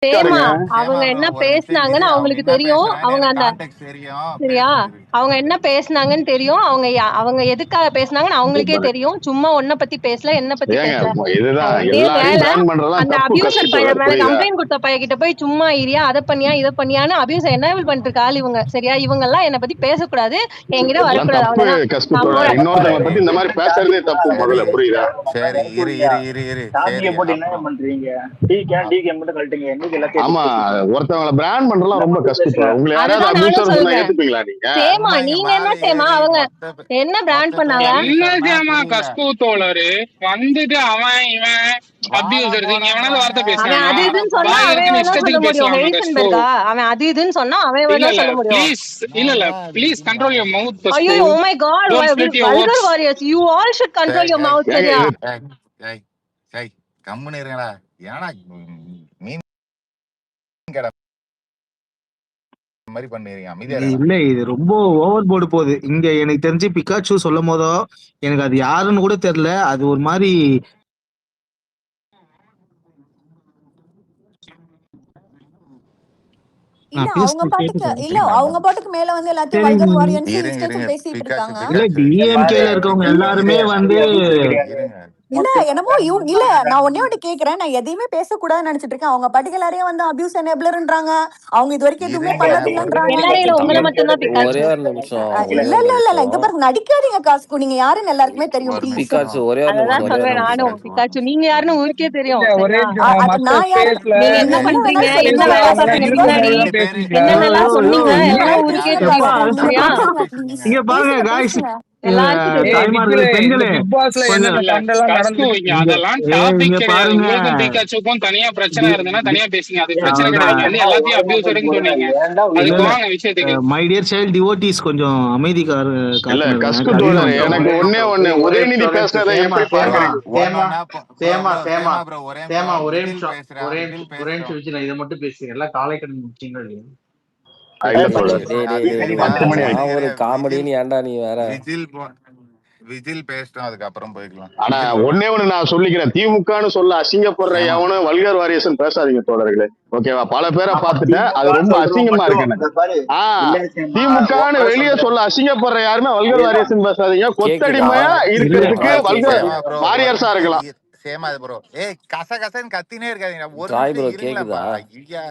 சேமா சேமா அவங்க ப்ரோ என்ன ஒரு நிமிஷம் இரு, பேசுனாங்கன்னு அவங்க அவங்களுக்கு என்ன தெரியும். பேசுறாங்கன்னு அவங்க எனக்கு அந்த கான்டெக்ட் தெரியும், சரியா? பேசுறேன் இரு. அவங்க என்ன பேசுனாங்கன்னு தெரியும். அவங்க எதுக்காக பேசுனாங்கன்னு அவங்களுக்கே தெரியும். சும்மா உன்ன பத்தி பேசல, என்ன பத்தி ஏங்க பேசல. இதுதான் இதே எல்லாரையும் வேலை பேன் பண்றதெல்லாம் அந்த தப்பு அபியூசர் கஷ்டம் பையன் மேல புரியுதா? கம்ப்ளைண்ட் கொடுத்த பையன் கிட்ட போய் சும்மா இரியா, அதை பண்ணியா இதை பண்ணியான்னு அபியூஸ் என்ன பண்ணிட்டு இருக்க ஆள் இவங்க. சரியா? இவங்க எல்லாம் என்ன பத்தி பேசக்கூடாது, என்கிட்ட இதெல்லாம் வரக்கூடாது, தப்பு அவ்வளவுதான். கஷ்டம் நான் தோழர். போறேன். இன்னொருத்தவங்க பத்தி இந்த மாதிரி பேசுறதே தப்பு சரி முதல்ல, புரியுதா? சரி இரு இரு இரு இரு டாபிக்க சரி போட்டு என்ன அப்புறம் பண்றீங்க? டிகே மட்டும் கழட்டுங்க, எங்களுக்கு எல்லாத்தையும் ஆமா, எடுத்து பேசிட்டு ஒருத்தவங்களை பிராண்ட் பண்றதெல்லாம் என்ன ரொம்ப மட்டும் கஷ்டம் பேசுங்க. தோழர். உங்களை யாராவது அதுதான் நானும் அபியூசர் சொன்னா சொல்றேன். ஏத்துப்பீங்களா நீங்க? சேமா சும்மா இங்க நீங்க மேல என்ன சேமா ஏறி அவங்க மொத்த என்ன பிராண்ட் மொத்த பண்ணாங்க? பேரும் என்ன பேசுறதுனா ஜாமா புரியல. கஸ்பு தோழரு வந்துட்டு அவன் இவன் வாடா அபியூசர்ஸ் இங்க போடான்னு எவனாவது வார்த்தை சொன்னேன், அவன் நீ பேசினானா? அது வாடா இதுன்னு சொன்னா வாய் போடான்னு அவன் இருக்குன்னு வேணா சொன்னேன். சொல்ல இஷ்டத்துக்கு முடியும். பேசலாமா கஸ்பு? ஹெரிசன்பெர்கா அவன் அது இதுன்னு சொன்னா அவன் இல்ல வேணா இல்ல சொல்ல முடியும். ப்ளீஸ், இல்ல இல்ல நல்லா ப்ளீஸ் இருக்குடா. கண்ட்ரோல் யுவர் மவுத் கஸ்பு. ஐயோ, oh my god, don't split your vulgar words. warriors, you all should control ஏய் your ஏய் mouth. ஏங்க சரியா? இது ஏய் ஏய் ஏய் கம்முன்னு இருங்கடா. ஏன்னா மீன் கடை மாதிரி பண்ணுறீங்க, அமைதியா இருங்கடா. இல்ல இது ரொம்ப ஓவர் போர்டு போகுது. இங்க எனக்கு தெரிஞ்சு பிகாச்சு சொல்லும் போதோ எனக்கு அது யாருன்னு கூட தெரியல. அது ஒரு மாதிரி இல்ல நான் அவங்க பேசுறது பாட்டுக்கு கேக்குதா? இல்ல அவங்க பாட்டுக்கு மேல வந்து எல்லாத்தையும் சரி வல்கர் வாரியன்ஸ் இருங்க இருங்க இஷ்டத்துக்கு பேசிட்டு பிகாச்சு இருக்காங்க. இல்ல பிகாச்சு டிஎம்கேல இருக்கவங்க நீங்க எல்லாருமே வந்து நிறைய அபியூஸ் கிடையாது. இருங்க. இல்ல மொத்த என்னமோ இல்ல நான் ஒன்னே ஒண்ணு கேக்குறேன். நான் எதையுமே பேசக்கூடாதுன்னு நினைச்சிட்டு இருக்கேன். அவங்க பாட்டுக்கு எல்லாரையும் வந்து அபியூஸ் எனேபிளர்ன்றாங்க. அவங்க இது வரைக்கும் எதுவுமே இருங்க பண்ணது ஒரு இல்லைன்றாங்க. நிமிஷம் எல்லாரையும் இல்ல, உங்களை நீங்க மட்டும் தான் ஒரே பிக்காச்சு. ஒரு நிமிஷம் இல்ல ஒரே இல்ல ஒரு இல்ல இல்ல இங்க நிமிஷம் பாருங்க, நடிக்காதீங்க காஸ்கு. நீங்க யாருன்னு எல்லாருக்குமே தெரியும் ஒரு ப்ளீஸ். பிகாச்சு நிமிஷம் ஒரே ஒரு நிமிஷம் அததான் ஒரே ஒரு சொல்றேன் நிமிஷம் நானும். பிக்காச்சு நீங்க யாருன்னு ஊருக்கே தெரியும். ஒரே சரியா? அது மக்கள் நான் யாரு? பேசல, நீங்க என்ன நீங்க என்ன பண்றீங்க, வேணாலும் என்ன சொல்லுங்க வேலை காஸ்கு. பேசிட்டாங்க, பாப்பீங்க நீங்க விருப்பம் பின்னாடி, உள்ளதெல்லாம் ரெண்டு பேரு பேசிட்டீங்க. என்னென்னலாம் யோ சொன்னீங்க, இங்க எல்லாம் யார் ஊருக்கே யார் எப்பா தெரியும். யார் சரியா? யார் பேசுங்க பேசுனீங்க? இங்க பாருங்க பேசுங்க காய்ஸ், பேசுங்க. எல்லாருக்கும் தெரியும். ஏய் தாய்மார்களே, விஜிலே, இந்த பெண்களே, பிக் பாஸ்ல கொஞ்சம் என்னென்ன இல்ல சண்டைலாம் கஸ்கு நடந்துட்டு இங்க இங்க அதெல்லாம் டாபிக் இங்க கிடையாது. பாருங்க. உங்களுக்கும் பிகாச்சுக்கும் தனியா பிரச்சனை இருந்ததுன்னா தனியா பேசுங்க, அது பிரச்சனை கிடையாது. அவ்வளவுதான். நீங்க வந்து எல்லாத்தையும் அபியூசர்னு சொன்னீங்க. இல்ல அதுக்கு இல்ல வாங்க விஷயத்துக்கு. மை டியர் சைல்ட் டிவோட்டிஸ் கொஞ்சம் அமைதி இல்ல காத்துன்னு இருங்க. கஷ்கு கவின் தோழர், வந்துட்டோம். எனக்கு ஒன்னே ஒண்ணு, ஒரே உதயநிதி நிமிஷம் பேசுனதை சேமா எப்படி சேமா பாக்குறீங்க? சேமா ஒன்னொன்னா ப்ரோ சேமா ப்ரோ சேமா சேமா ப்ரோ ஒரே சேமா நிமிஷம். ஒரே விஜில் நிமிஷம் பேசுறா, ஒரே விஜில் நிமிஷம் ஒரே நிமிஷம் பேசட்டும். வச்சு நான் இதை மட்டும் பேசுறேன். எல்லாம் காலை கடன் முடிச்சிங்க இல்லையா? இல்ல டேய் தோழர், டேய் டேய் டேய் டேய், 10 மணி நான் ஆயிடுச்சு. ஒரு விஜில் காமெடின்னு ஏன்டா நீ வேற? விஜில் விஜில் பேசட்டும், அதுக்கப்புறம் போய்க்கலாம். ஆனா விஜில் சொல்லுங்க. ஒன்னே ஒண்ணு நான் சொல்லிக்கிறேன், திமுகன்னு சொல்ல அசிங்கப்படுற சேமா எவனும் வல்கர் வாரியசன் பேசாதீங்க தோழர்களே. ஓகேவா? பல பேரை ஆமா பார்த்துட்டேன், அது திமுக ரொம்ப சொல்றவங்க அசிங்கமா மட்டும் இருக்கு எனக்கு. இந்த பாரு இல்ல சேமா திமுகன்னு ஓப்பனா வெளியே சொல்றேன். சொல்ல அசிங்கப்படுற யாருமே வல்கர் அதேதான் வாரியசன் பேசாதீங்க. கேக்குதா? கொத்தடிமையா இல்ல இருக்கிறதுக்கு வாய்ஸ் வல்கர் கேக்குதா? சேமா ப்ரோ ஒரு வாரியர்ஸா நிமிஷம் இருக்கலாம். சேமா ப்ரோ. ஏய் கசன்னு கத்தினே இருக்காதீங்க, ஒரு ஜாய் நிமிஷம் ப்ரோ இருங்களேன்ப்பா. கேக்குதா? ஐயா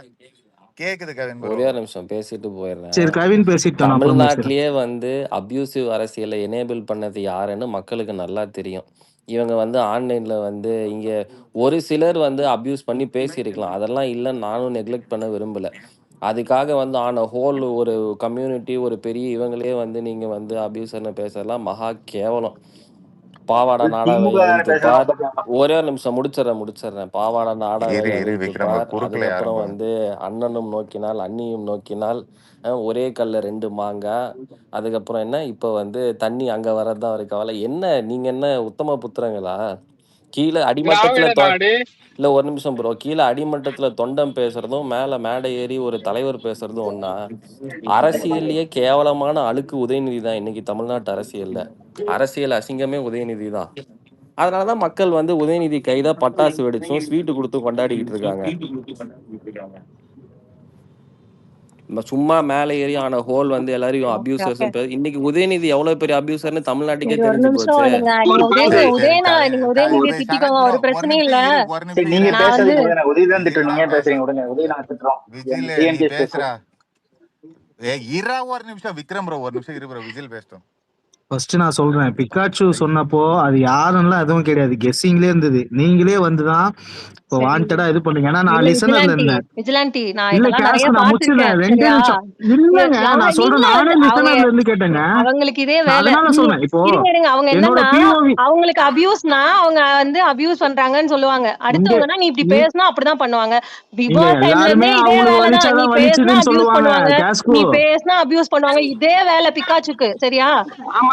கேக்குது கவின் ப்ரோ. ஒரே ஒரு நிமிஷம் பேசிட்டு போயிடுறேன். சரி கவின் பேசிட்டு நான் அப்புறம் பேசுறேன். தமிழ்நாட்டிலேயே வந்து அப்யூசிவ் அரசியலை எனேபிள் பண்ணது யாருன்னு மக்களுக்கு நல்லா தெரியும். இவங்க வந்து ஆன்லைன்ல வந்து இங்க ஒரு சிலர் வந்து அப்யூஸ் பண்ணி பேசியிருக்கலாம். அதெல்லாம் இல்லைன்னு நானும் நெக்லெக்ட் பண்ண விரும்பல. அதுக்காக வந்து ஆன ஹோல் ஒரு கம்யூனிட்டி ஒரு பெரிய இவங்களே வந்து நீங்க வந்து அப்யூசர்னு பேசலாம் மகா கேவலம். பாவாடை நாடாவை திமுக எதிர்த்து பேசலாம் பார். ஒரே ஒரு நிமிஷம் முடிச்சிடுறேன். பாவாடை நாடாவை இரு இரு எதிர்த்து விக்ரம் ப்ரோ, பார். குறுக்கல யாரும் அதுக்கப்புறம் போங்க. வந்து அண்ணனும் நோக்கினால் அண்ணியும் நோக்கினால், ஒரே கல்ல 2 மாங்காய். அதுக்கப்புறம் என்ன இப்போ வந்து தண்ணி அங்க வர்றதுதான் ஒரு கவலை. என்ன நீங்க என்ன உத்தம புத்திரங்களா? கீழே அடிமட்டத்துல திராவிட நாடு இல்ல ஒரு நிமிஷம் ப்ரோ. கீழே அடிமட்டத்துல தொண்டம் பேசுறதும் மேல மேடை ஏறி ஒரு தலைவர் பேசுறதும் ஒண்ணா? அரசியல்லயே கேவலமான அழுக்கு உதயநிதி தான் இன்னைக்கு தமிழ்நாட்டு அரசியல்ல. அரசியல் அசிங்கமே உதயநிதி தான். அதனாலதான் மக்கள் வந்து உதயநிதி கைதா பட்டாசு வெடிச்சும் ஸ்வீட்டு கொடுத்து கொண்டாடிக்கிட்டு இருக்காங்க. சும்மா மேலே ஏறி ஆன ஹோல் வந்து எல்லாரையும் ஓகே ஓகே. அபியூசர்ஸ். இன்னைக்கு உதயநிதி எவ்வளவு பெரிய அபியூசர்னு தமிழ்நாட்டுக்கே சரி ஒரு தெரிஞ்சு நிமிஷம். போச்சு. நீங்க சரி சரி நீங்க சரி உதயநிதியை சரி திட்டிக்கோங்க, சரத் ப்ரோ ஒரு ஒரு பிரச்சனையும் இல்ல. நிமிஷம் இரு, ஒரு சரி நிமிஷம் நீங்க இரு. நான் வந்து பேசுறதுக்கு பதிலா உதவி தான் திட்டம். விஜில் நீங்க நான் பேசுறீங்க, பேசுறேன். விடுங்க. உதவி நாங்க திட்டுறோம். விஜில் நீ டிஎன்கே பேசுறா. பேசுறோம். இரா ஒரு நிமிஷம் விக்ரம் ப்ரோ, ஒரு நிமிஷம் இரு ப்ரோ, விஜில் பேசட்டும். ஃபர்ஸ்ட் நான் சொல்றேன், பிக்காச்சு சொன்னப்போ அது யாருன்னெல்லாம் எதுவும் கிடையாது, கெஸ்ஸிங்லேயே இருந்தது. நீங்களே வந்துதான் இப்போ சரி வாண்டடா இது பண்ணுங்க. ஏன்னா நான் இல்ல லிசனர்ல இருந்தேன். விஜிலாண்டி நான் இல்ல இதெல்லாம் நிறைய கேஸ்க்கு நான் முடிச்சிருந்தேன். பாத்துருக்கேன். 2 சரியா? நிமிஷம் இல்லங்க, நான் சொல்றேன், நீங்களும் நானே அவங்க லிசனர்ல இருந்து கேட்டேங்க. அவங்களுக்கு இதே நான் வேலை. அதனால சொல்றேன். இப்போ இருங்க அவங்க என்னோட என்னன்னா பிஓவி அவங்களுக்கு அபியூஸ்னா அவங்க வந்து அபியூஸ் பண்றாங்கன்னு சொல்லுவாங்க. இங்க அடுத்தவங்கன்னா நீ இப்படி பேசினா அப்படிதான் பண்ணுவாங்க. இங்க பிபா டைம்ல எல்லாருமே இருந்தே இதே அவங்களுக்கு வேலைதான். நீ வலிச்சாதான் பேசினா வலிச்சுதுன்னு அபியூஸ் சொல்லுவாங்க. பண்ணுவாங்க, கேஸ்கு நீ பேசினா அபியூஸ் பண்ணுவாங்க. இதே வேலை பிக்காச்சுக்கு. சரியா? ஆமா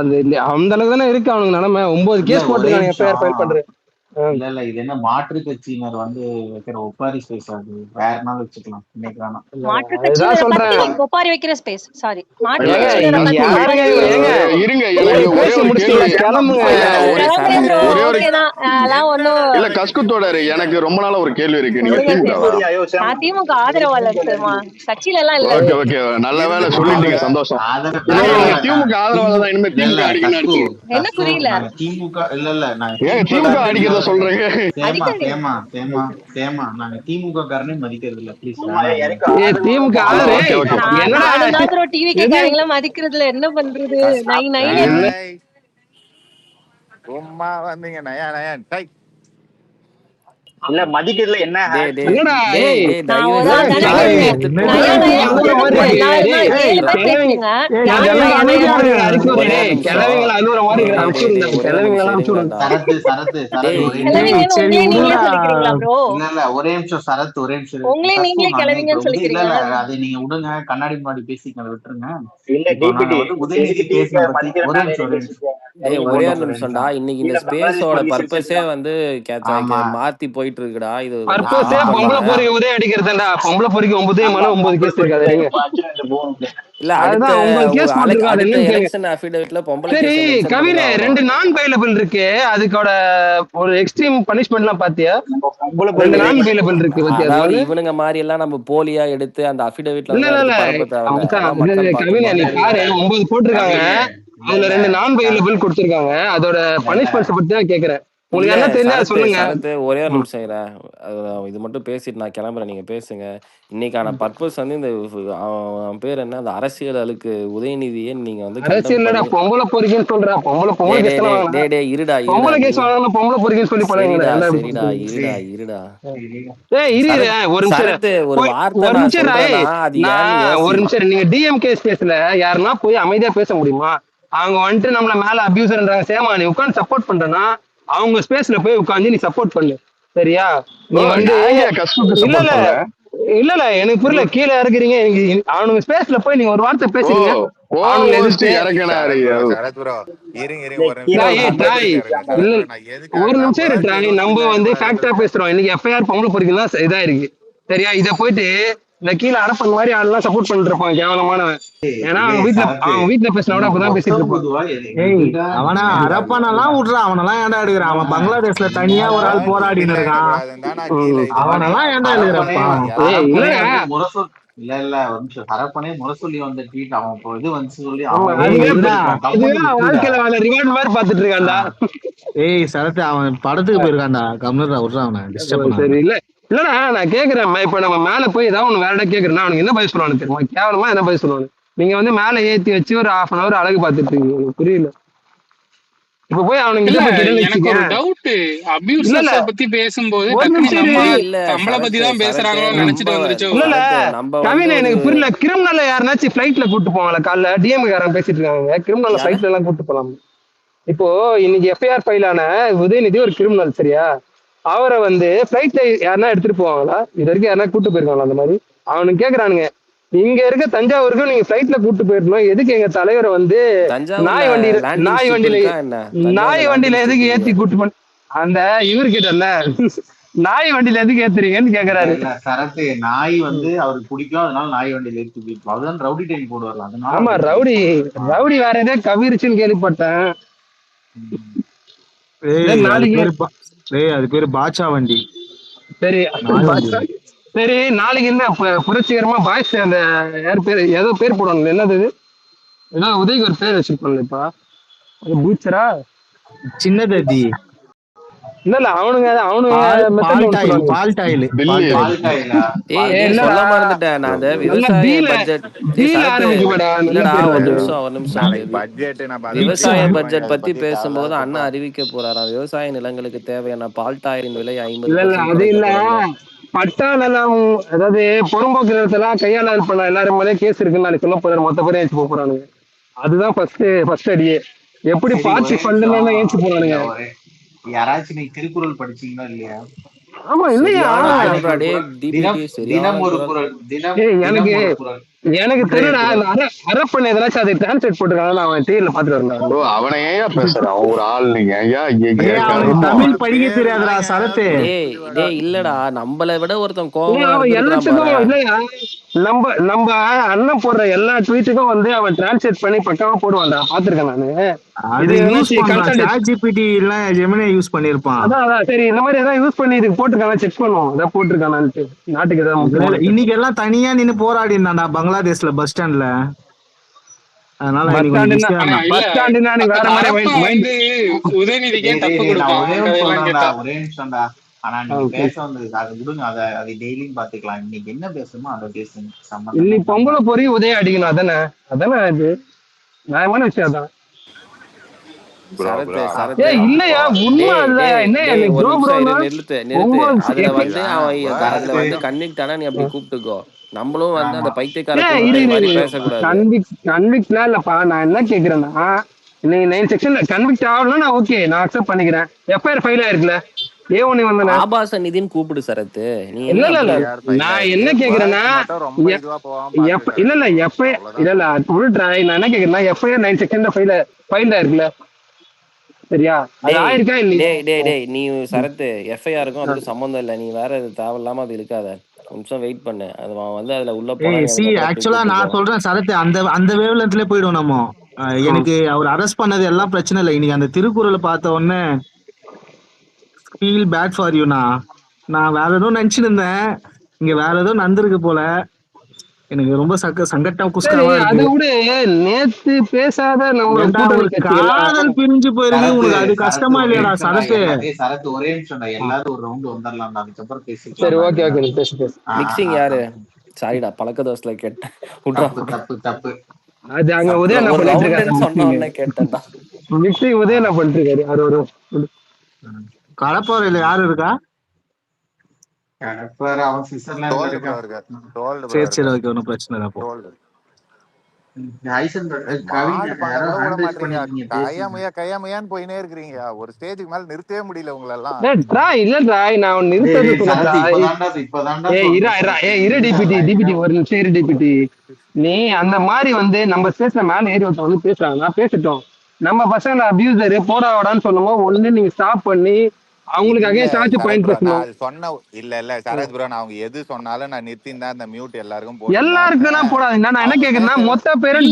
அது அந்த அளவுக்கு தானே இருக்கு அவனுக்கு நிலைமை. 9 இல்ல கேஸ் ஒரே போட்டுருக்கானுங்க, நிமிஷம். எஃப்ஐஆர் ஃபைல் பண்றது. இல்ல இல்ல இது என்ன மாற்று கட்சியினர் வந்து வைக்கிற ஒப்பாரி ஸ்பேஸ், அது வேற நாள் வச்சுக்கலாம், இன்னைக்கு வேணாம். மாற்று அதுதான் கட்சியினரை சொல்றேன். பத்தி ஒப்பாரி வைக்கிற ஸ்பேஸ். சாரி, மாற்று இல்ல ஏங்க கட்சியினரை இங்க பத்தி யாருங்க ஏங்க இருங்க, எனக்கு ஒரே பேசி ஒரு முடிச்சிட்டீங்களா? கேள்வி. கிளம்புங்க. இல்ல ஒரே கிளம்புறேன் ப்ரோ, சரத்து ஒரே ஒரு ஓகே தான். அதெல்லாம் ஒண்ணும் இல்ல கஸ்குத்தோடரு, எனக்கு ரொம்ப நாளா ஒரு கேள்வி இருக்கு. நீங்க விடுங்க திமுகவா? நான் திமுக ஆதரவாளர் தெரியுமா, கட்சியில எல்லாம் இல்ல. ஓகே ஓகே, நல்ல வேலை இருந்து சொல்லிட்டீங்க, பாருங்க. சந்தோஷம். ஆதரவு இனிமே ஆஹ் நீங்க திமுக ஆதரவாளர் தான், இனிமே இல்ல இல்ல திமுக அடிக்கணும்னு கஸ்கு அடிச்சீங்க. என்ன கஸ்கு புரியல? நாங்க திமுக இல்ல இல்ல நாங்க ஏங்க திமுக திமுக காரனே அடிக்கிறத இல்ல. சொல்றீங்க? தேமா அடிக்காதீங்க. தேமா தேமா தேமா நாங்க திமுக காரனே மதிக்கிறது இல்ல, ப்ளீஸ். திமுக ஆதரவு ஓகே ஓகே. என்னடா நானும் தான் ப்ரோ டிவிகே எது காரங்கள மதிக்கிறதுல என்ன பண்றது? நை நை. என்ன டேய், சும்மா வந்தீங்க நயா நயா டை. இல்ல மதிக்கிறதுல என்ன டேய் டேய் என்னடா டேய் ஏய் டேய் நான் தயவு ஒரு செஞ்சு ஆள் தானே கிளவி பேசுறேன். எடுத்துட்டு என்னது? நயா போகாதீங்க. நயா அழுகுற மாதிரி நான் இருக்கு. நான் டேய் 7 பேர் பேசுறீங்க. யாரும் கிழவிங்க நயா அழுகுற நயா மாதிரி சொல்றீங்க. அடிச்சு ஒரே விடுறே. நிமிஷம். கிழவிங்களை அழுகுற மாதிரி டேய் அடிச்சு டேய் விடுங்க. டேய் ஒரே கிழவிங்களை நிமிஷம் அனுப்பிச்சு விடுங்க. இருங்கடா. சரத்து டேய் ஒரே ஏய், கிளவிங்கன்னு சரி உங்களே நீங்களே விடுடா. சொல்லிக்கிறீங்களா ப்ரோ? இல்ல இல்ல ஒரே நிமிஷம் சரத்து, ஒரே நிமிஷம் உங்களே கஸ்கு. நீங்களே நாங்க இப்ப கிளவிங்கன்னு இல்ல சொல்லிக்கிறீங்க. இல்ல அதை நீங்க விடுங்க, கண்ணாடி முன்னாடி பேசிக்கங்க, விட்டுருங்க. இல்ல இப்போ நாங்க டிபிடி வந்து உதயநிதி பேசின பத்தி ஒரே மதிக்கிறேன் நிமிஷம், ஒரே நிமிஷம், டேய் ஒரு ஒரே ஒரு நிமிஷம், ஒரே நிமிஷம்டா. நிமிஷம். இன்னைக்கு இந்த ஸ்பேஸோட பர்பஸே வந்து ஆமா மாத்தி போயிட்டு இருக்குடா. இது கொஞ்சம் பர்பஸே ஸ்டாப் பொம்பளை பண்ணுங்க. பொறிக்க உதயம் அடிக்கிறதுண்டா. பொம்பளை பொறிக்க 9 கேஸ் இருக்காது. நீங்க இல்ல அடுத்த அதுதான் 9 கேஸ் போட்டிருக்கா. அது அடுத்த என்னன்னு கேளுங்க. எலெக்ஷன் அஃபிடவிட்ல பொம்பளை சரி கேஸை மென்ஷன் பண்ணி கவினே, தான் 2 ஆகணும். நான் பைலபிள் இருக்கு. அதுக்கோட ஒரு எக்ஸ்ட்ரீம் பனிஷ்மெண்ட்லாம் பாத்தியா? 2 நான் பைலபிள் இருக்கு பத்தியா? அதாவது அது இவனுங்க மாதிரி எல்லாம் நம்ம போலியா எடுத்து அந்த அஃபிடவிட்ல இல்ல வந்து இல்ல எடுத்து இல்ல பரப்ப தேவையில்ல. மச்சான், அதான் மக்கள் கவினே நீ பார்க்கணும். பாரு 9 போட்டிருக்காங்க. இல்ல அதுல இல்ல 2 நான் பைலபிள் கொடுத்திருக்காங்க. அதோட பனிஷ்மெண்ட்ஸ் பத்தி தான் கேக்குறேன். உங்களுக்கு இல்ல என்ன தெரிஞ்சா அதை சரத்து சொல்லுங்க. சரத்து ஒரே ஒரு நிமிஷம் இருடா. இது மட்டும் பேசிட்டு நான் கிளம்புறேன். நீங்க பேசுங்க. இன்னைக்கான பர்பஸ் வந்து இந்த அவன் பேர் என்ன, அந்த அரசியல் அழுக்கு உதயநிதியை நீங்க வந்து கண்டம் அரசியல்டா பண்ணி பொம்பளை பொறிக்கன்னு சொல்றா. பொம்பளை டேய் கேஸ் டேய் தானே டேய் வாங்கினா. டேய் டேய் இருடா இருடா பொம்பளை கேஸ் நின்னு வாங்கினா பொம்பளை பொறிக்கன்னு சொல்லி பழகுங்களேன். சரிடா எல்லாம் சரிடா எப்படி இருடா. ஏய் இரு இரு, ஒரு நிமிஷம் இரு. சரத்து ஒரு வார்த்தை ஒரு நான் நிமிஷம் இரு. சொல்றேன்னா அது ஏன்னு நான் ஒரு யோசி. நிமிஷம் இரு. நீங்க டிஎம்கே ஸ்பேஸ்ல யாருன்னா போய் அமைதியா பேச முடியுமா? அவங்க வந்துட்டு நம்மள மேல அபியூசர்ன்றாங்க. சேமா நீ உட்காந்து சப்போர்ட் பண்றேன்னா அவங்க ஸ்பேஸ்ல போய் உட்காந்து நீ சப்போர்ட் பண்ணு, சரியா? நீ வந்து கஸ்குக்கு இல்ல சப்போர்ட் இல்ல பண்ணல. இல்ல எனக்கு புரியல. கீழே இறக்குறீங்க. அவனுங்க ஸ்பேஸ்ல போய் நீங்க ஒரு வார்த்தை பேசுறீங்க. அவனுங்க எதிர்த்து இறக்கினாரு. சரத் bro, இருங்க ஒரு ட்ராய் நிமிஷம். ட்ராய் இல்ல நான் ஒரு எதுக்காக நிமிஷம் இரு ட்ராய். நம்ம வந்து ஃபேக்டா பேசுறோம். இன்னைக்கு எஃப்ஐஆர் பொம்பளை பொறிக்கலாம் இதா இருக்கு, சரியா? இத போயிட்டு இந்த கீழே அரப்பன் மாதிரி ஆள்லாம் சப்போர்ட் பண்ணிட்டு இருப்பான், கேவலமானவன். ஏன்னா அவங்க வீட்டுல பேசினோட அப்பதான் பேசிட்டு இருப்பான். ஏய் அவனா அரப்பனெல்லாம் விட்றான். அவனெல்லாம் ஏன்டா எடுக்கிறான்? அவன் பங்களாதேஷ்ல தனியா ஒரு ஆள் போராடின்னு இருக்கான். அவனெல்லாம் ஏன்டா எழுதுறப்பா? ஏய் இல்ல முரசொல் இல்ல இல்ல ஒரு நிமிஷம், ஹரப்பனே முரசொல்லி வந்த ட்வீட் அவன் இப்போ இது வந்து சொல்லி வாழ்க்கையில அவன் ரிவார்ட் மாதிரி பாத்துட்டு இருக்கான்டா. ஏய் சரத்து, அவன் படத்துக்கு போயிருக்கான்டா. கம்னரா விட்றான், அவனை டிஸ்டர்ப் பண்ண. சரி இல்ல இல்லடா நான் கேக்குறேன். இப்ப நம்ம மேல போய் ஏதாவது ஒண்ணு வேற கேக்குறேன்னா அவனுக்கு என்ன பதில் சொல்லுவானு தெரியுமா? கேவலமா என்ன பதில் சொல்லுவானு? நீங்க வந்து மேல ஏத்தி வச்சு ஒரு 1/2 hour அழகு பாத்துட்டு இருக்கீங்க. எனக்கு புரியல. இப்ப போய் அவனுக்கு இல்ல இதை பத்தி எனக்கு ஒரு டவுட். அபியூசர்ஸ பத்தி பேசும்போது நம்மள பத்தி தான் பேசுறாங்களோ நினைச்சிட்டு வந்துருச்சு. இல்ல இல்ல கவினை எனக்கு புரியல. கிரிமினல் யாருனாச்சும் ஃபிளைட்ல கூட்டு போவாங்களா? காலைல டிஎம் காரங்க பேசிட்டு இருக்காங்க. கிரிமினல் ஃபிளைட்ல எல்லாம் கூட்டு போலாம். இப்போ இன்னைக்கு எஃப்ஐஆர் ஃபைல் ஆன உதயநிதி ஒரு கிரிமினல், சரியா? அவரை வந்து ஃபிளைட்ல யாருன்னா எடுத்துட்டு போவாங்களா? இது வரைக்கும் யாருன்னா கூட்டு போயிருக்காங்களா? அந்த மாதிரி அவனுக்கு கேக்குறானுங்க. இங்க இருக்க தஞ்சாவூருக்கு நீங்க ஃபிளைட்ல கூட்டு போயிருக்கணும். எதுக்கு எங்க தலைவரை வந்து நாய் வண்டியில எதுக்கு ஏத்தி கூட்டு பண்ண அந்த இவரு கிட்டல நாய் வண்டியில எதுக்கு ஏத்துறீங்கன்னு கேக்குறாரு. சரத்து நாய் வந்து அவருக்கு பிடிக்கும், அதனால நாய் வண்டியில ஏத்தி போயிருக்கோம். அதுதான் ரவுடி டைம் போடுவார்ல, அதனால. ஆமா ரவுடி வேற ஏதோ கவிருச்சுன்னு கேள்விப்பட்டேன். அது பேரு பாட்சா வண்டி. சரி நாளைக்கு என்ன புரட்சிகரமா பாய்ஸ் அந்த யார் பேர் ஏதோ பேர் போடுவாங்க, என்னது ஏதோ உதவிக்கு ஒரு பேர் வச்சிருப்பாங்கப்பா, பூச்சரா சின்ன தத்தி. இல்ல அவனுங்க சொல்ல மறந்துட்டேன் நான். அந்த விவசாய பட்ஜெட் விவசாய பட்ஜெட் பத்தி பேசும்போது அண்ணா அறிவிக்க போறாராம். விவசாய நிலங்களுக்கு தேவையான பால்டாயின் விலை 50%. அது இல்ல பட்டா நிலம், அதாவது புறம்போக்கு நிலத்தெல்லாம் கையாளர் பண்ண எல்லாரும் மேலே கேஸ் இருக்குன்னு நாளைக்கு சொல்ல போறாரு. மொத்த பேரும் ஏச்சு போறானுங்க. அதுதான் ஃபர்ஸ்ட் அடியே. எப்படி பார்ட்டி ஃபண்ட்ல ஏச்சு போறானுங்க. யாராச்சும் நீ திருக்குறள் படிச்சீங்களா இல்லையா? ஆமா இல்லையா? தினம் ஒரு குறள், தினம் ஒரு குறள். எனக்கு தெரியல அரப்பன் ஏதாச்சும் அதை டிரான்ஸ்லேட் போட்டுருக்காங்க நான் அவன் டிவில பாத்துட்டு வரேன். ப்ரோ அவனை ஏன் பேசுறான் அவன் ஒரு ஆள் நீங்க அவனுக்கு தமிழ் படிக்க தெரியாதுடா சரத்து. டேய் இல்லடா நம்மளை விட ஒருத்தன் அவன் எல்லாத்துக்கும் இல்லையா நம்ம அண்ணன் போடுற எல்லா ட்வீட்டுக்கும் வந்து அவன் டிரான்ஸ்லேட் பண்ணி பக்காவா போடுவான்டா பாத்துருக்கேன் நானு. அது யூஸ் பண்றான் ChatGPT இல்ல ஜெமினி யூஸ் பண்ணிருப்பான். அதான் சரி இந்த மாதிரி ஏதாவது யூஸ் பண்ணி இதுக்கு போட்டுருக்கானா செக் பண்ணுவோம் ஏதாவது போட்டுருக்கானான்ட்டு நாட்டுக்கு ஏதாவது. இன்னைக்கு எல்லாம் தனியா நின்னு போராடி இருந்தான்டா பங்களாதேஷ்ல பஸ் ஸ்டாண்ட்ல. அதனால உதயநிதிக்கே தப்பு கொடுப்பான். ஒரே நிமிஷம்டா. ஆனா நீங்க பேச வந்தது அதை விடுங்க, அதை டெய்லியும் பாத்துக்கலாம். இன்னைக்கு என்ன பேசணுமோ அதை பேசுங்க. இன்னைக்கு பொங்கலை பொறி உதயம் அடிக்கணும் அதானே இது நியாயமான விஷயம் தான். இல்லையா உண்மை கன்விக்ட் ஆனா நீ அப்படி கூப்பிட்டுக்கோ. நம்மளும் வந்து அந்த பைத்தியக்கார கன்விக்ட்லாம் இல்லப்பா. நான் என்ன கேக்குறேன்னா நீங்க 9 செக்ஷன்ல கன்விக்ட் ஆகலாம் நான் ஓகே நான் அக்செப்ட் பண்ணிக்கிறேன். எஃப்ஐஆர் ஃபைல் ஆயிருக்குல ஏ1 வந்து ஆபாச நிதின்னு கூப்பிடு சரத்து. நீ இல்ல நான் என்ன கேக்குறேன்னா இல்ல நான் என்ன கேக்குறேன்னா எஃப்ஐஆர் 9 செக்ஷன்ல ஃபைல் ஆயிருக்குல சரியா? அது ஆயிருக்கா இல்லையா? டேய் நீ சரத்து எஃப்ஐஆருக்கும் அதுக்கு சம்பந்தம் இல்ல. நீ வேற தேவையில்லாம அது இருக்காத. நிமிஷம் வெயிட் பண்ணு. அது வந்து அதுல உள்ள ஆக்சுவலா நான் சொல்றேன் சரத்து அந்த வேவ்லென்த்ல போயிடும் நம்ம. எனக்கு அவர் அரெஸ்ட் பண்ணது எல்லாம் பிரச்சனை இல்லை. இன்னைக்கு அந்த திருக்குறளை பார்த்த உடனே ஃபீல் பேட் ஃபார் யூனா. நான் வேற ஏதோ நினைச்சுட்டு இருந்தேன், இங்க வேற ஏதோ நடந்திருக்கு போல. எனக்கு ரொம்ப சங்கட்டம் குஸ்கரமா இருக்கு. அதை விட நேத்து பேசாத காதல் பிரிஞ்சு போயிருக்கு. உனக்கு அது கஷ்டமா இல்லையாடா சரத்து? ஒரே நிமிஷம் எல்லாரும் ஒரு ரவுண்ட் வந்துடலாம். அதுக்கப்புறம் பேசி சரி ஓகே பேசு. மிக்சிங் யாரு? சாரிடா பழக்க தோசைல கேட்டேன். தப்பு அது அங்க உதயம் என்ன பண்ணிட்டு கேட்டேன்டா. மிக்சிங் உதயம் என்ன பண்ணிட்டு இருக்காரு. அது ஒரு கடப்பாறையில யாரு இருக்கா? சரி ஓகே ஒன்னும் பிரச்சனை இல்லை. கையாமையான்னு போயினே இருக்கிறீங்க. ஒரு ஸ்டேஜுக்கு மேல நிறுத்தவே முடியல உங்களெல்லாம். நீ அந்த மாதிரி வந்து நம்ம ஸ்டேஜ்ல மேல ஏறி ஒருத்தன் வந்து பேசுறாங்க பேசட்டும். நம்ம பசங்க அபியூசர் போடாடான்னு சொல்லும்போது ஒண்ணு நீங்க ஸ்டாப் பண்ணி அவங்களுக்கு அகைன்ஸ்ட் பாயிண்ட் பேசணும். சொன்ன இல்ல சரத் ப்ரோ, நான் அவங்க எது சொன்னாலும் நான் நிறுத்தினா அந்த மியூட் எல்லாருக்கும் எல்லாருக்கும் போடாதீங்க. நான் என்ன கேக்குறேன்னா மொத்த பேரும்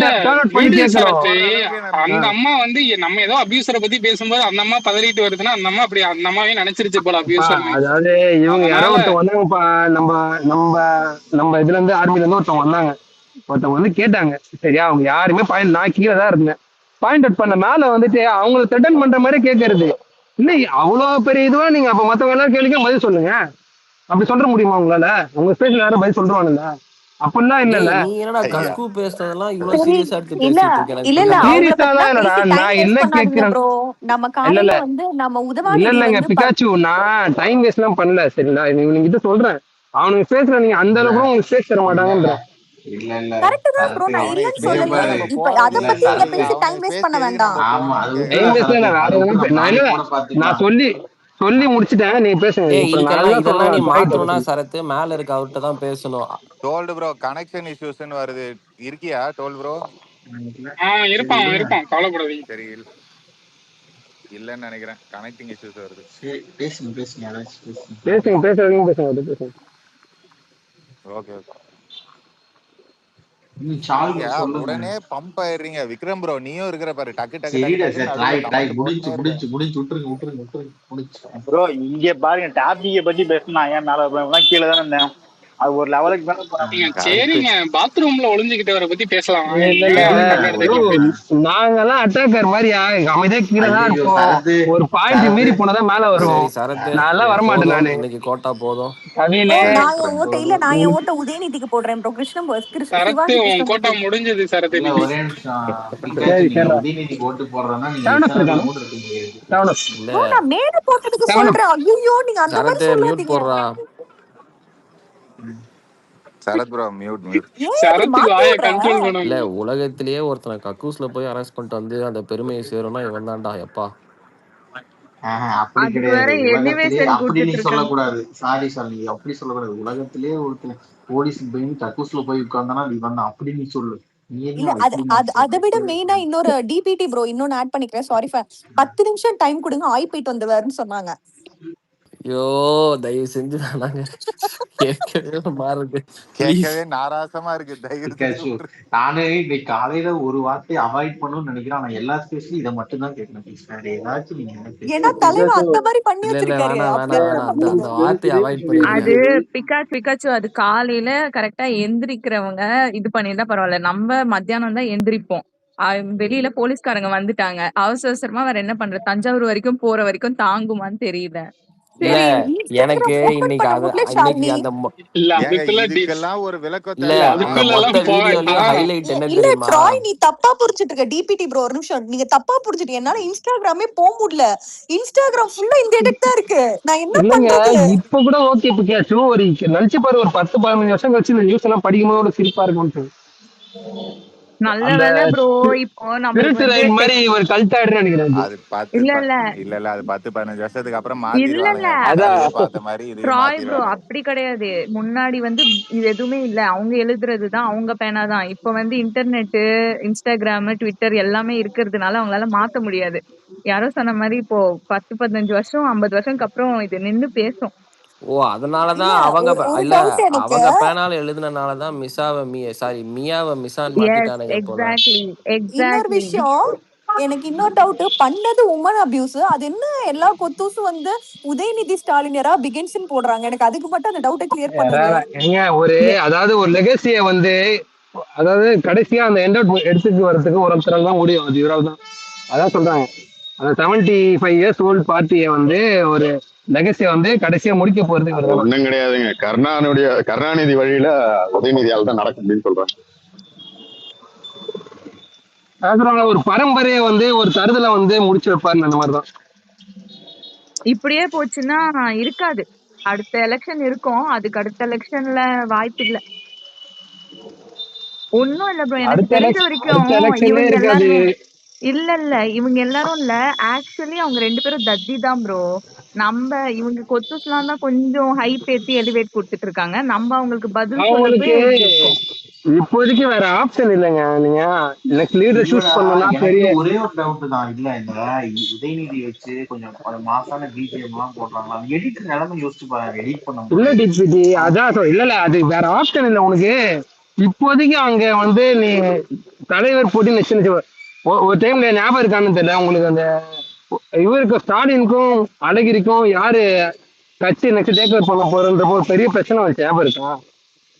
அந்த அம்மா வந்து நம்ம ஏதோ அபியூசரை பத்தி பேசும்போது அந்த அம்மா பதறிட்டு வருதுன்னா அந்த அம்மா அப்படி அந்த அம்மாவே நினைச்சிருச்சு போல அபியூசர். அதாவது இவங்க யாரோ ஒருத்தவங்க வந்தாங்கப்பா. நம்ம இதுல இருந்து ஆர்மில இருந்து ஒருத்தவங்க வந்தாங்க. ஒருத்தவங்க வந்து கேட்டாங்க சரியா, அவங்க யாருமே பாயிண்ட் நான் கீழே தான் இருந்தேன். பாயிண்ட் அவுட் பண்ண மேல வந்துட்டு அவங்களை த்ரெட்டன் பண்ற மாதிரி கேட்கறது இல்லை. அவ்வளவு பெரிய இதுவா நீங்க அப்ப மத்தவங்க எல்லாரும் கேள்விக்கும் பதில் சொல்லுங்க. அப்படி சொல்ற முடியுமா உங்களால? உங்க ஸ்பேஸ்ல யாரும் பதில் சொல்றானுங்க அப்படிலாம் இல்ல. நீ என்னடா கஸ்கு பேசுறதெல்லாம் இவ்வளவு சீரியஸா எடுத்து இல்ல இல்லடா நான் என்ன கேக்குறேன். இல்லங்க பிகாச்சு நான் டைம் வேஸ்ட் எல்லாம் பண்ணல சரிங்களா. நீங்க கிட்ட சொல்றேன் அவனுக்கு ஸ்பேஸ்ல நீங்க அந்த அளவுக்கு உங்களுக்கு ஸ்பேஸ் தர மாட்டாங்கன்ற. நான் சொல்லி முடிச்சிட்டேன். நீங்க பேசுங்க. இதெல்லாம் நீ மாத்தணும்னா சரத்து மேல இருக்க அவர்கிட்ட தான் பேசணும். டோல்ட் ப்ரோ கனெக்ஷன் இஷ்யூஸ்னு வருது. இருக்கியா டோல்ட் ப்ரோ? இருப்பான் கவலைப்படாதீங்க. சரி இல்லன்னு நினைக்கிறேன். கனெக்டிங் இஷ்யூஸ் வருது. பேசுங்க. ஓகே உடனே பம்ப் ஆயிடுறீங்க. விக்ரம் ப்ரோ நீயும் இருக்கிற பாரு. டக்கு ப்ரோ இங்க பாருங்க டாபிக்க பத்தி பேசணும். ஏன் மேல கீழே தான் இருந்தேன். அது ஒரு லெவலுக்கு மேல சரிங்க. பாத்ரூம்ல ஒளிஞ்சுக்கிட்டு வர பத்தி பேசலாம். நாங்கெல்லாம் அட்டாக்கர் மாதிரி அமைதியா கீழே தான் இருப்போம். ஒரு பாயிண்ட் மீறி போனதான் மேல வரும். நல்லா வரமாட்டேன் நானு. இன்னைக்கு கோட்டா போதும். நான் என் ஓட்ட உதயநிதிக்கு போடுறேன் ப்ரோ. கிருஷ்ணன் கோட்டா முடிஞ்சது சரத்து. ஒரே நிமிஷம் உதயநிதி ஓட்டு போடுறோம்னா நான் மேல போட்டதுக்கு சொல்றேன். ஐயோ நீங்க அந்த மாதிரி சொல்லாதீங்க. Sarath bro mute. சரத் வாயை கண்ட்ரோல் பண்ணணும். இல்ல உலகத்திலேயே ஒருத்தனை கக்கூஸ்ல போய் அரெஸ்ட் பண்ணிட்டு வந்து அந்த பெருமையை சேரும்னா இவன் தான்டா. எப்பா அப்படி அதுக்கு வேற கிடையாது. உலகத்திலே எலிவேஷன் அப்படி நீ கொடுத்துட்டு இருக்காங்க. சொல்லக்கூடாது. சாரி நீ அப்படி சொல்லக்கூடாது. உலகத்திலே ஒருத்தன் போலீஸ் போய் கக்கூஸ்ல போய் உட்கார்ந்தானா நீ வந்த அப்படி நீ சொல்லு. நீ என்ன இல்ல அது இப்படி அது அதை விட மெயினா இன்னொரு டிபிடி ப்ரோ இன்னொன்னு ஆட் பண்ணிக்கிறேன். சாரி 10 நிமிஷம் டைம் கொடுங்க, ஆய் போயிட்டு வந்துருவாருன்னு சொன்னாங்க. ஐயோ தயவு செஞ்சு நாங்க கேட்கவே மாறுது ப்ளீஸ். கேட்கவே நாராசமா இருக்கு. தயவு செஞ்சு பிகாஷு விட்டுரு. நானே இன்னைக்கு காலையில ஒரு வார்த்தை அவாய்ட் பண்ணணும்னு நினைக்கிறேன். ஆனா எல்லா ஸ்பேஸ்லயும் இதை மட்டும் தான் கேட்கணும். ப்ளீஸ் வேற ஏதாச்சும் நீங்க என்ன ஏன்னா பேசுறது தலைவர் பிகாசு அந்த மாதிரி பண்ணி இல்ல இல்ல வச்சிருக்காரு. வேணாம் வேணாம் வேணாம், அந்த அந்த வார்த்தையை அவாய்ட் பண்ணிருங்க. அது பிகாச்சு அது காலையில கரெக்டா எந்திரிக்கிறவங்க இது பண்ணிருந்தா பரவாயில்ல. நம்ம மத்தியானம் தான் எந்திரிப்போம். வெளியில போலீஸ்காரங்க வந்துட்டாங்க. அவசர அவசரமா வேற என்ன பண்றது? தஞ்சாவூர் வரைக்கும் போற வரைக்கும் தாங்குமான்னு தெரியல. இல்ல சரி எனக்கு இன்ஸ்டாகிராம் ஓபன் இன்னைக்கு அது பண்ணும்போதுல இன்னைக்கு ஷாலினி அந்த இல்ல ஏங்க அதுக்குள்ள இதுக்கெல்லாம் ஒரு விளக்கம் இல்ல இல்ல தேவையா? அந்த அதுக்குள்ள மொத்த எல்லாம் வீடியோலயும் ஹைலைட் என்ன இல்ல தெரியுமா? ட்ராய் நீ தப்பா புரிஞ்சுட்டு இருக்க. டிபிடி ப்ரோ ஒரு நிமிஷம், நீங்க தப்பா புரிஞ்சுட்டு என்னால இன்ஸ்டாகிராமே போக முடியல. இன்ஸ்டாகிராம் ஃபுல்லா இந்த எடிட் தான் இருக்கு. நான் என்ன இல்லைங்க, பண்றது? இப்ப கூட ஓகே பிகாசு. ஒரு நினைச்சு பாரு, ஒரு 10-15 வருஷம் கழிச்சு இந்த நியூஸ் எல்லாம் படிக்கும்போது ஒரு சிரிப்பா இருக்கும்ட்டு. நல்ல அந்த வேலை ப்ரோ. இப்போ நம்மளுக்கு ஸ்பிரிட் லைன் மாதிரி வந்து ஒரு கல்ட் ஆயிடுன்னு நினைக்கிறேன் அது. அது 10 இல்ல இல்ல இல்ல இல்ல அது 10-15 வருஷத்துக்கு அப்புறம் இல்ல இல்ல மாத்திடுவானுங்க. அதான் முன்னாடியே பார்த்த மாதிரி இதையும் ட்ராய் ப்ரோ மாத்திடுவானுங்க. அப்படி கிடையாது. முன்னாடி வந்து இது எதுவுமே இல்ல. அவங்க எழுதுறதுதான் அவங்க பேனா தான். இப்ப வந்து இன்டர்நெட், இன்ஸ்டாகிராம், ட்விட்டர் எல்லாமே இருக்கிறதுனால அவங்களால மாத்த முடியாது. யாரோ சொன்ன மாதிரி இப்போ 10-15 வருஷம் 50 வருஷம்க்கு அப்புறம் இது நின்னு பேசும். ஓ அதனாலதான் இல்ல அவங்க ஒரு இல்ல டவுட் எனக்கு. அவங்க பேனால எழுதுனனாலதான் மிஸ்ஸாவை மியாவை மிஸ்ஸான்னு எஸ் மாத்திட்டானுங்க போல. எக்ஸாக்ட்லி இன்னொரு எக்ஸாக்ட்லி. விஷயம், எனக்கு இன்னொரு டவுட், பண்ணது உமன் அபியூஸ். அது என்ன எல்லா கொத்தூசும் வந்து உதயநிதி ஸ்டாலின் யாரா பிகின்ஸ்ன்னு போடுறாங்க. எனக்கு அதுக்கு மட்டும் அந்த டவுட்டை கிளியர் பண்ணுங்க. ஏங்க அதாவது ஒரு லெகசிய வந்து, அதாவது கடைசியா அந்த எண்ட் அவுட் எடுத்துட்டு வரதுக்கு ஒரு ஒருத்தரால் தான் முடியும். அது இவரால் தான். அதான் சொல்றாங்க, அந்த 75 இயர்ஸ் ஓல்டு பார்ட்டியை வந்து ஒரு லெகசிய வந்து கடைசியா முடிக்க போறது அது ஒண்ணும் கிடையாதுங்க. கருணாநிதி வழியில உதயநிதியால் தான் நடக்கும் அப்படின்னு சொல்றாங்க. சொல்றாங்க ஒரு பரம்பரையை வந்து ஒரு தருதலை வந்து முடிச்சு வைப்பாருன்னு அந்த மாதிரிதான். இப்படியே போச்சுன்னா இருக்காது. அடுத்த எலெக்ஷன் இருக்கும். அதுக்கு அடுத்த எலெக்ஷன்ல வாய்ப்பு இல்ல. ஒன்னும் இல்ல ப்ரோ. எனக்கு அடுத்த தெரிஞ்ச வரைக்கும் எலெக்ஷன்ல இவங்க இருக்காது. எல்லாருமே இல்ல இவங்க எல்லாரும் இல்ல. ஆக்சுவலி அவங்க 2 பேரும் தத்தி தான் ப்ரோ. நம்ம இவங்க கொத்துஸ்லாம் தான் கொஞ்சம் ஹைப் ஏத்தி எலிவேட் கொடுத்துட்டு இருக்காங்க. நம்ம அவங்களுக்கு பதில் சொல்ல அவங்களுக்கு போய் இப்படி இருக்கோம். இப்போதைக்கு வேற ஆப்ஷன் இல்லைங்க. நீங்க எனக்கு லீடர் சூஸ் பண்ணா பெரிய எனக்கு ஒரே ஒரு டவுட் தான். இல்ல இந்த உதயநிதி வச்சு கொஞ்சம் மாசான பிஜிஎம் எல்லாம் போடுறாங்களா? எடிட் நிலைமை யோசிச்சு பாருங்க. எடிட் இல்ல பண்ணும்போது டிபிடி அதான் இல்ல அது வேற ஆப்ஷன் இல்லை உனக்கு. இப்போதைக்கு அங்க வந்து நீ தலைவர் போட்டி நிச்சயம் ஒரு டைம்ல ஞாபகம் இருக்கான்னு தெரியல உங்களுக்கு, அந்த இவருக்கும் ஸ்டாலினுக்கும் அழகிரிக்கும் யாரு கட்சி நெக்ஸ்ட் டேக் ஓவர் பண்ண போறன்ற ஒரு பெரிய பிரச்சனை வச்சு ஞாபகம் இருக்கா?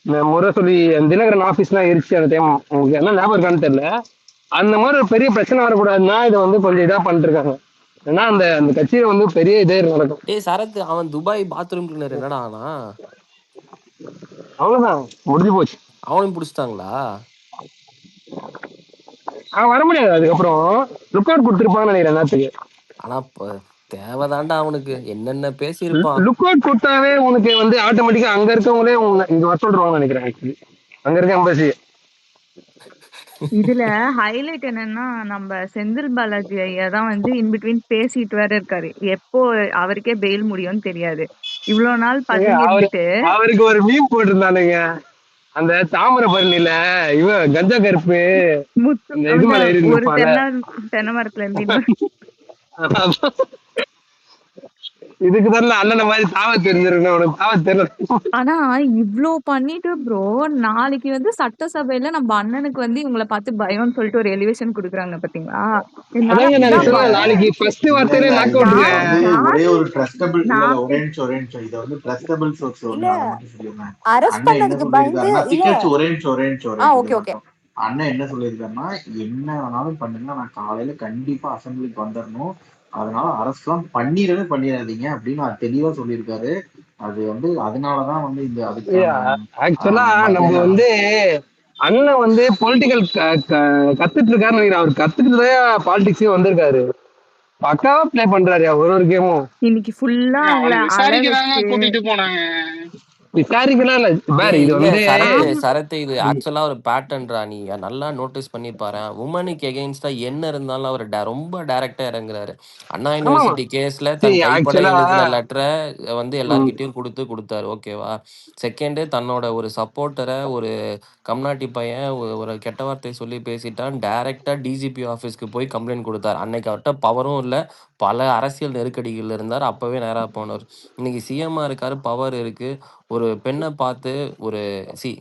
இந்த முறை சொல்லி தினகரன் ஆஃபீஸ்லாம் எரிச்சு அந்த டைம் உங்களுக்கு என்ன ஞாபகம் இருக்கான்னு தெரியல. அந்த மாதிரி ஒரு பெரிய பிரச்சனை வரக்கூடாதுன்னா இதை வந்து கொஞ்சம் இதா பண்ணிட்டு இருக்காங்க. ஏன்னா அந்த அந்த கட்சியில வந்து பெரிய இதே நடக்கும். டேய் சரத், அவன் துபாய் பாத்ரூம் கிளீனர் என்னடா ஆனா? அவ்வளவுதான், முடிஞ்சு போச்சு. அவனையும் பிடிச்சிட்டாங்களா? வர முடியாது. அதுக்கப்புறம் லுக் அவுட் கொடுத்துருப்பான்னு நினைக்கிறேன் நேரத்துக்கு. ஆனா தேவைதான்டா அவனுக்கு, என்னென்ன பேசியிருப்பான். லுக் அவுட் கொடுத்தாவே உனக்கு வந்து ஆட்டோமேட்டிக்கா அங்க இருக்கவங்களே இங்க வர சொல்றாங்கன்னு நினைக்கிறேன். ஆக்சுவலி அங்க இருக்க எம்பசி. இதுல ஹைலைட் என்னன்னா, நம்ம செந்தில் பாலாஜி ஐயா தான் வந்து இன்பிட்வீன் பேசிட்டு வேற இருக்காரு. எப்போ அவருக்கே பெயில் முடியும்னு தெரியாது. இவ்வளவு நாள் பதுங்கி இருந்துட்டு அவருக்கு ஒரு மீம் போட்டிருந்தானுங்க, அந்த தாமிரபரணியில இவ கஞ்சா கருப்பு இது மேல ஒரு தென்னை மரத்துல இருந்து இதுக்கு தெரியல அண்ணன மாதிரி தாவ தெரிஞ்சிருக்கணும், உனக்கு தாவ தெரியல. ஆனா இவ்ளோ பண்ணிட்டு ப்ரோ, நாளைக்கு வந்து சட்டசபையில நம்ம அண்ணனுக்கு வந்து இவங்கள பார்த்து பயம்னு சொல்லிட்டு ஒரு எலிவேஷன் குடுக்குறாங்க பாத்தீங்களா? நாளைக்கு ஃபர்ஸ்ட் வார்த்தையிலே நாக் அவுட். ஒரே ஒரு ட்ரஸ்டபிள் ஒரே நிமிஷம் இத வந்து ட்ரஸ்டபிள் சோர்ஸ் ஒன்னு நான் மட்டும் சொல்லிடுறேன். அரெஸ்ட் பண்ணதுக்கு பயந்து ஒரே நிமிஷம் ஓகே ஓகே. அண்ணன் என்ன சொல்லியிருக்காருன்னா, என்ன வேணாலும் பண்ணுங்க, நான் காலையில கண்டிப்பா அசம்பிளிக்கு வந்துடணும், அதனால அரசுலாம் பண்ணிடாதீங்க அப்படின்னு நான் தெளிவா சொல்லியிருக்காரு. அது வந்து அதனாலதான் வந்து இந்த அதுக்கு ஆக்சுவலா நம்ம வந்து அண்ணன் வந்து பொலிட்டிக்கல் கத்துட்டு இருக்காருன்னு நினைக்கிறேன். அவர் கத்துக்கிட்டுதான் பாலிடிக்ஸே வந்திருக்காரு. பக்காவா பிளே பண்றாரு ஒரு கேமும். இன்னைக்கு ஃபுல்லா விசாரிக்கிறாங்க, கூட்டிட்டு போனாங்க. விசாரிக்கலாம் இல்ல பாரு இது இல்ல வந்து சரத்து இது ஆக்சுவலா ஒரு பேட்டர்ன்ரா. நீ நல்லா நோட்டீஸ் பண்ணி பாரு. உமனுக்கு எகெயின்ஸ்டா என்ன இருந்தாலும் அவர் ரொம்ப டைரக்டா இறங்குறாரு. அண்ணா ஆமா யூனிவர்சிட்டி கேஸ்ல தன் கைப்பட ஆக்சுவலா எழுதின லெட்டரை வந்து எல்லார்கிட்டயும் கொடுத்தாரு. ஓகேவா? செகண்ட் தன்னோட ஒரு சப்போர்ட்டரை ஒரு கம்நாட்டி பையன் ஒரு கெட்ட வார்த்தை சொல்லி பேசிட்டான். டைரக்டா டிஜிபி ஆஃபீஸ்க்கு போய் கம்ப்ளைண்ட் கொடுத்தார். அன்னைக்கு அவர்கிட்ட பவரும் இல்லை, பல அரசியல் நெருக்கடிகள் இருந்தார். அப்பவே நேரா போனவர். இன்னைக்கு சிஎம்மா இருக்காரு, பவர் இருக்கு. ஒரு பெண்ணை பார்த்து ஒரு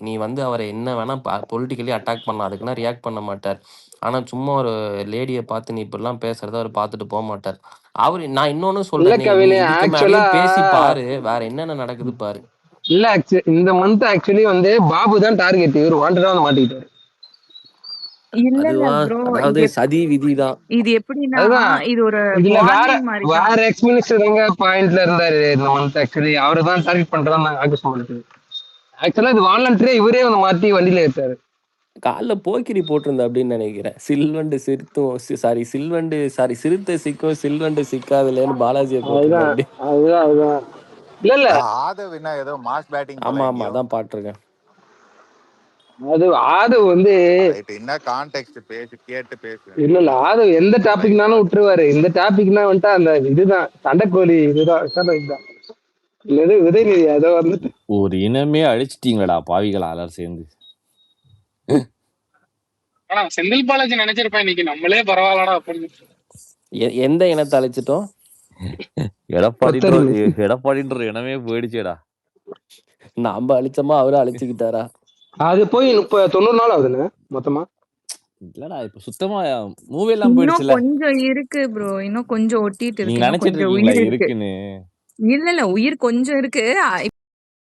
நீ வந்து அவரை என்ன வேணா பொலிட்டிக்கலி அட்டாக் பண்ணலாம், அதுக்குன்னா ரியாக்ட் பண்ண மாட்டார். ஆனா சும்மா ஒரு லேடியை பார்த்து நீ இப்படிலாம் பேசுறத அவர் பார்த்துட்டு போக மாட்டார். நான் இன்னொன்னு இல்ல சொல்றேன், நீ கவினி இதுக்கு ஆக்சுவலா மேலேயும் பேசி பாரு, வேற என்னென்ன நடக்குது பாரு. இல்ல இந்த மந்த் ஆக்சுவலி வந்து பாபு தான் டார்கெட். இவர் வாண்டடா வந்து மாட்டிக்கிட்டாரு. இல்ல அதுவா? ப்ரோ, அதாவது சதி விதிதான். இது எப்படின்னா அதுதான் இது ஒரு இதுல வார்னிங் மாதிரி தான். வேற எக்ஸ் மினிஸ்டர் எங்க பாயிண்ட்ல இருந்தாரு இந்த மந்த். ஆக்சுவலி அவரை தான் டார்கெட் பண்றதா நாங்க ஆகஸ்ட் மாதத்து. ஆக்சுவலா இது வாலண்டரியா இவரே வந்து மாத்தி வண்டியில ஏற்றாரு. காலைல போக்கிரி போட்டிருந்தா அப்படின்னு நினைக்கிறேன். சிறுத்தை சிக்கும் சில்வண்டு சிக்காதுலன்னு பாலாஜியை போட்டிருந்தா அப்படி. அதுதான் இல்ல இல்ல ஆதவ் என்ன ஏதோ மாஸ் பேட்டிங். ஆமா ஆமா அதான் பாட்டிருக்கேன். ஆதவ் வந்து என்ன கான்டெக்ஸ்ட் பேசி கேட்டு பேசு. இல்ல ஆதவ் எந்த டாபிக்னாலும் விட்டுருவாரு. இந்த டாபிக்னா வந்துட்டு அந்த இதுதான் சண்டைக்கோழி இதுதான் இல்லது உதயநிதி அதோ வந்துட்டு ஒரு இனமே அழிச்சிட்டீங்களா பாவிகளா எல்லாரும் சேர்ந்து. ஆனா செந்தில் பாலாஜி நினைச்சிருப்பேன் இன்னைக்கு நம்மளே பரவாயில்லடா அப்படின்னு. எந்த இனத்தை அழிச்சிட்டோம்? எடப்பாடின்ற இனமே போயிடுச்சேடா. நாம அழிச்சோமா அவரும் அழிச்சுக்கிட்டாரா? அது போய் 90 நாள் ஆகுதுன்னு மொத்தமா. இல்லடா இப்ப சுத்தமா மூவி எல்லாம் இன்னும் போயிடுச்சுல. கொஞ்சம் இருக்கு ப்ரோ, இன்னும் கொஞ்சம் ஒட்டிட்டு நீங்க இருக்கு, இன்னும் நினைச்சிட்டு கொஞ்சம் இருக்கீங்களா உயிர் இருக்கு. இருக்குன்னு? இல்ல உயிர் கொஞ்சம் இருக்கு.